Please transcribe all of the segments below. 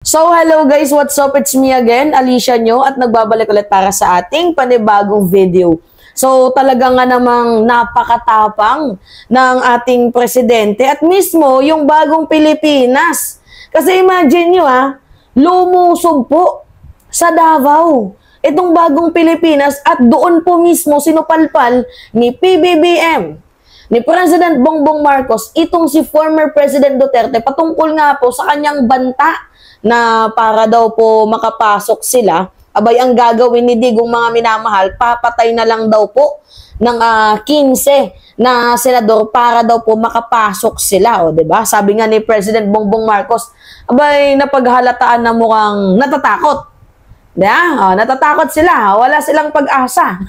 So, hello guys, what's up? It's me again, Alicia nyo, at nagbabalik ulit para sa ating panibagong video. So, talaga nga namang napakatapang ng ating presidente at mismo yung bagong Pilipinas. Kasi imagine nyo lumusob po sa Davao itong bagong Pilipinas at doon po mismo sinupalpal ni PBBM, ni President Bongbong Marcos, itong si former President Duterte patungkol nga po sa kanyang banta na para daw po makapasok sila. Abay, ang gagawin ni Digong, mga minamahal, papatay na lang daw po ng 15 na senador para daw po makapasok sila. O, diba? Sabi nga ni President Bongbong Marcos, abay, napaghalataan na mukhang natatakot. Yeah, natatakot sila. Wala silang pag-asa.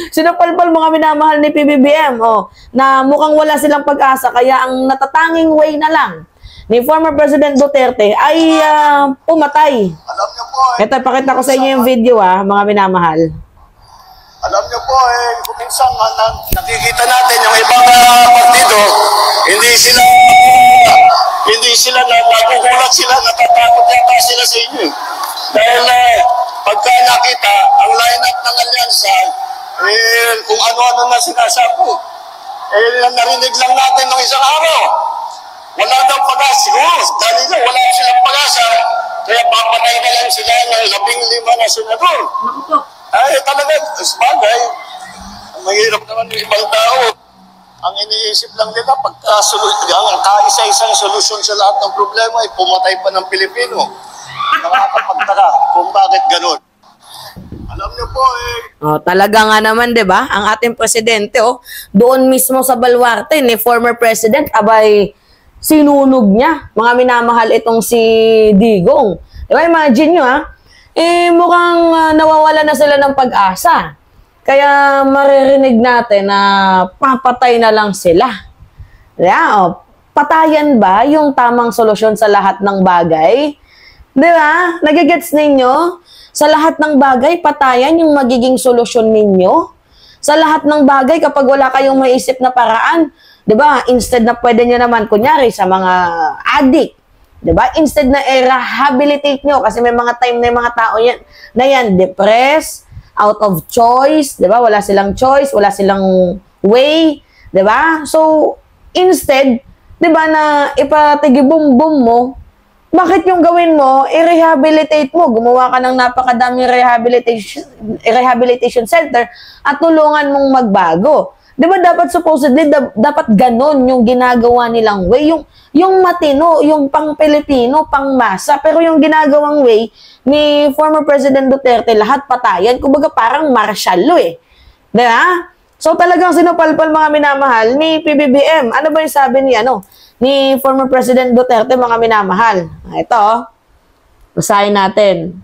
Sinupalpal mga minamahal ni PBBM na mukhang wala silang pag-asa, kaya ang natatanging way na lang ni former President Duterte ay pumatay. Alam niyo po Ito, pakita ko sa inyo yung video mga minamahal. Alam niyo po kung minsan nakikita natin yung ibang partido, hindi sila nagugulat sila, natatakot yata sila sa inyo. Dahil pagka nakita ang line-up ng alyansa, kung ano-ano na sinasabi, narinig lang natin ng isang araw. Wala daw pag-asa, siguro, dahil nga wala silang pag-asa, kaya papatay na lang sila ng 15 na senador. Ay, talaga, sabagay, mahirap naman yung ibang tao. Ang iniisip lang nila, ang kaisa-isang solusyon sa lahat ng problema ay pumatay pa ng Pilipino. Nakakapagtaka kung bakit ganun. Alam niyo po talaga nga naman, 'di ba? Ang ating presidente doon mismo sa baluarte ni former president, abay sinunog niya, mga minamahal, itong si Digong. Diba, imagine nyo mukhang nawawala na sila ng pag-asa. Kaya maririnig natin na papatay na lang sila. Diba? Patayan ba yung tamang solusyon sa lahat ng bagay? Diba? Nagigets ninyo? Sa lahat ng bagay, patayan yung magiging solusyon ninyo. Sa lahat ng bagay, kapag wala kayong maisip na paraan, diba, instead na pwede nyo naman, kunyari, sa mga addict, diba, instead na i-rehabilitate nyo, kasi may mga time na yung mga tao yan, depressed, out of choice, diba, wala silang choice, wala silang way, diba, so, instead, diba, na ipatigibum-bum mo, bakit yung gawin mo, i-rehabilitate mo, gumawa ka ng napakadaming rehabilitation center, at tulungan mong magbago. Diba dapat supposedly, dapat ganon yung ginagawa nilang way, yung matino, yung pang-Pilipino, pang-masa, pero yung ginagawang way ni former President Duterte, lahat patayan, kumbaga parang martial law Diba? So talagang sinupalpal, mga minamahal, ni PBBM. Ano ba yung sabi ni former President Duterte, mga minamahal? Ito, basahin natin.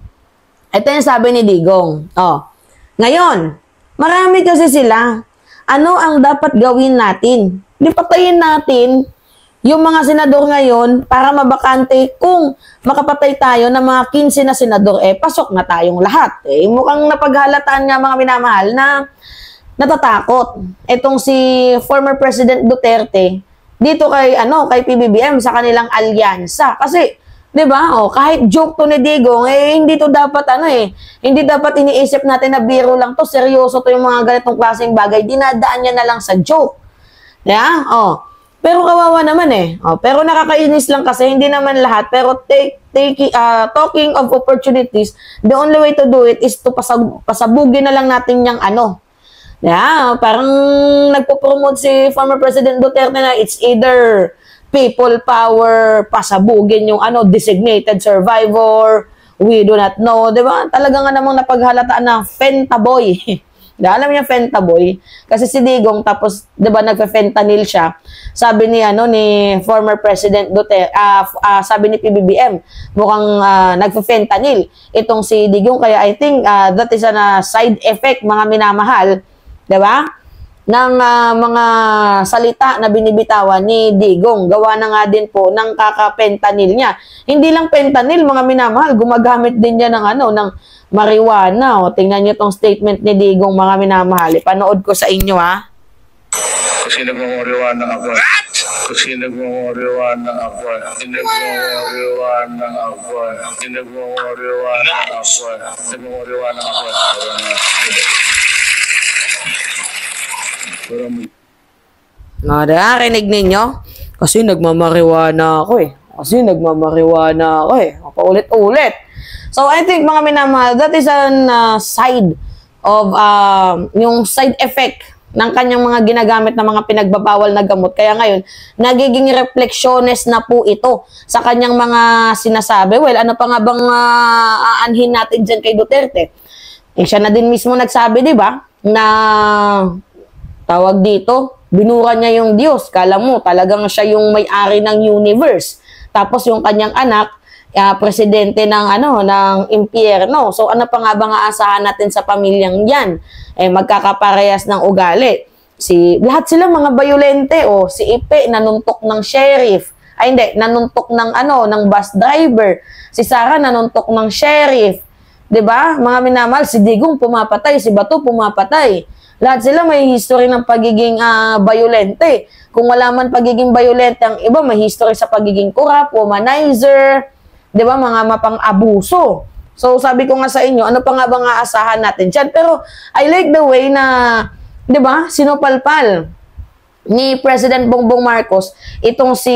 Ito yung sabi ni Digong. Ngayon, marami kasi sila. Ano ang dapat gawin natin? Patayin natin yung mga senador ngayon para mabakante. Kung makapatay tayo ng mga 15 na senador, pasok na tayong lahat. Mukhang napaghalataan nga, mga minamahal, na natatakot itong si former President Duterte dito kay PBBM sa kanilang alyansa. Kasi 'di ba? Kahit joke to ni Digong, hindi to dapat hindi dapat iniisip natin na biro lang to, seryoso to yung mga ganitong klaseng bagay. Dinadaan niya na lang sa joke. Yeah? Pero kawawa naman pero nakakainis lang kasi hindi naman lahat, pero talking of opportunities, the only way to do it is to pasabugin na lang natin yung Yeah, parang nagpo-promote si former President Duterte na it's either people power, pasabugin yung designated survivor, we do not know, di ba? Talaga nga namang napaghalataan na fentaboy. Alam niya fentaboy? Kasi si Digong, tapos, di ba, nagfe-fentanyl siya. Sabi ni, ni former President Duterte, sabi ni PBBM, mukhang nagfe-fentanyl itong si Digong. Kaya I think that is a side effect, mga minamahal, di ba? Ng mga salita na binibitawan ni Digong. Gawa na nga din po ng kaka-fentanyl niya. Hindi lang fentanyl, mga minamahal, gumagamit din niya ng ng marijuana. Tingnan niyo tong statement ni Digong, mga minamahal. Panood ko sa inyo Kasi nag-marijuana ako. Kasi nagmamoriwana ako. Nagmamoriwana ako. Nagmamoriwana ako. Nagmamoriwana ako. Nakarinig ninyo? Kasi nagmamariwana ako eh. Paulit-ulit. So, I think mga minamahal, that is an side of, yung side effect ng kanyang mga ginagamit na mga pinagbabawal na gamot. Kaya ngayon, nagiging reflexiones na po ito sa kanyang mga sinasabi. Well, ano pa nga bang aanhin natin dyan kay Duterte? Siya na din mismo nagsabi, di ba, na tawag dito, binura niya yung Diyos. Kala mo, talagang siya yung may-ari ng universe. Tapos yung kanyang anak, presidente ng ng impyerno. So ano pa nga ba aasahan natin sa pamilyang 'yan? Magkakaparehas ng ugali. Lahat sila mga bayolente si Ipe nanuntok ng sheriff. Nanuntok ng ng bus driver. Si Sara nanuntok ng sheriff. 'Di ba? Mga minamahal, si Digong pumapatay, si Bato pumapatay. Lahat sila may history ng pagiging bayolente. Kung wala man pagiging bayolente ang iba, may history sa pagiging corrupt, womanizer, 'di ba, mga mapang-abuso. So sabi ko nga sa inyo, ano pa nga bang aasahan natin diyan? Pero I like the way na, 'di ba, sinupalpal ni President Bongbong Marcos itong si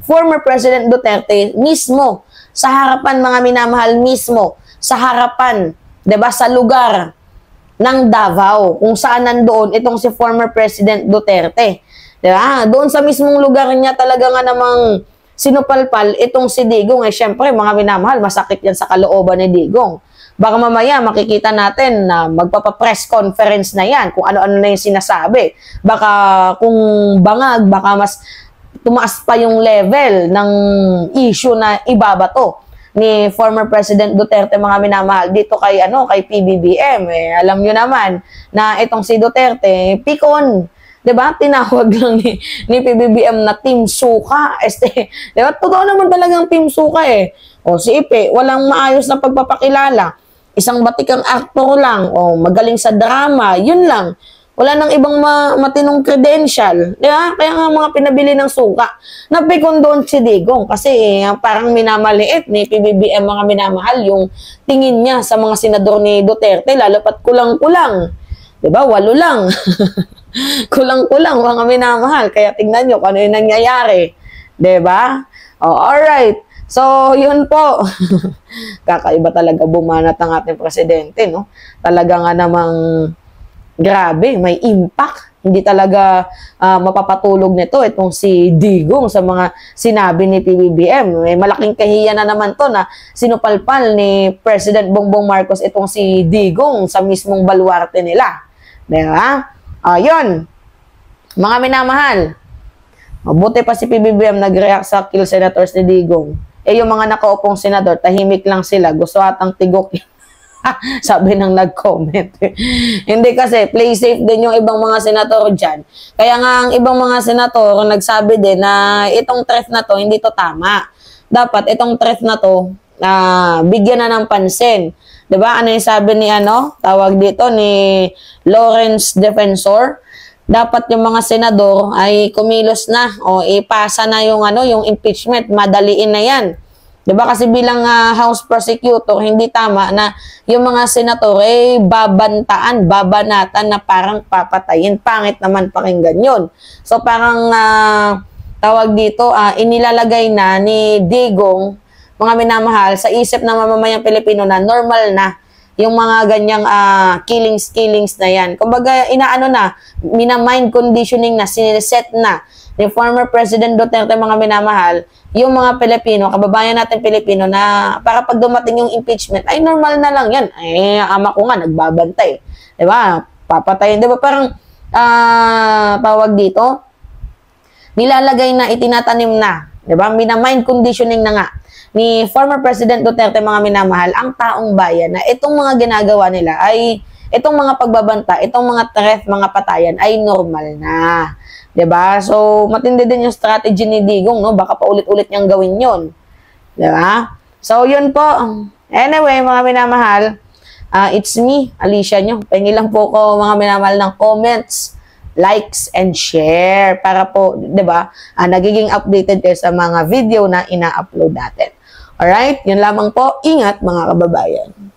former President Duterte mismo sa harapan, mga minamahal, mismo sa harapan, 'di ba, sa lugar ng Davao, kung saan nandoon itong si former President Duterte. 'Di ba? Doon sa mismong lugar niya talaga nga namang sinupalpal itong si Digong. Syempre, mga minamahal, masakit yan sa kalooban ni Digong. Baka mamaya makikita natin na magpapa-press conference na yan, kung ano-ano na yung sinasabi. Baka kung bangag, baka mas tumaas pa yung level ng issue na ibabato ni former President Duterte, mga minamahal, dito kay PBBM. Alam nyo naman na itong si Duterte, pikon. 'Di ba? Tinawag lang ni PBBM na Team Suka. 'Di ba? Totoo naman talagang Team Suka eh. Si Ipe, walang maayos na pagpapakilala. Isang batikang aktor lang, magaling sa drama, yun lang. Wala nang ibang matinong credential. 'Di ba? Kaya nga mga pinabili ng Suka. Napikon doon si Digong kasi parang minamaliit ni PBBM, mga minamahal, yung tingin niya sa mga senador ni Duterte, lalo pat kulang-kulang. 'Di ba? 8 lang. Kulang-kulang, mga minamahal. Kaya tingnan nyo kung ano yung nangyayari. 'Di ba? Alright. So, yun po. Kakaiba talaga bumanat ang ating presidente, no? Talaga nga namang grabe, may impact. Hindi talaga mapapatulog nito itong si Digong sa mga sinabi ni PBBM. May malaking kahiya na naman to na sinupalpal ni President Bongbong Marcos itong si Digong sa mismong baluarte nila. 'Di ba? Yun. Mga minamahal, mabuti pa si PBBM nag-react sa kill senators ni Digong. Yung mga nakaupong senador, tahimik lang sila. Gusto atang tigokin. Sabi ng nag-comment. Hindi kasi, play safe din yung ibang mga senador dyan. Kaya nga ang ibang mga senador nagsabi din na itong threat na to, hindi to tama. Dapat itong threat na to, bigyan na ng pansin. 'Di ba? Ano yung sabi ni tawag dito ni Lawrence Defensor? Dapat yung mga senador ay kumilos na ipasa na yung yung impeachment, madaliin na 'yan. 'Di ba? Kasi bilang House Prosecutor, hindi tama na yung mga senador babanatan na parang papatayin. Pangit naman pakinggan 'yon. So parang tawag dito, inilalagay na ni Digong, mga minamahal, sa isip ng mamamayang Pilipino na normal na yung mga ganyang killings na yan. Kumbaga, mina-mind conditioning na, siniset na ni former President Duterte, mga minamahal, yung mga Pilipino, kababayan natin Pilipino, na para pag dumating yung impeachment, ay normal na lang yan. Ama ko nga, nagbabantay. Diba? Papatayin. Diba? Parang, tawag dito, nilalagay na, itinatanim na. Diba? Mina-mind conditioning na nga ni former President Duterte, mga minamahal, ang taong bayan na itong mga ginagawa nila ay, itong mga pagbabanta, itong mga threat, mga patayan ay normal na. 'Di ba? So, matindi din yung strategy ni Digong, no? Baka paulit-ulit niyang gawin 'yon. 'Di ba? So, yun po. Anyway, mga minamahal, it's me, Alicia nyo. Pahingi lang po ko, mga minamahal, ng comments likes and share para po, 'di ba? Nagiging updated kayo sa mga video na ina-upload natin. Alright? Yun lamang po. Ingat mga kababayan.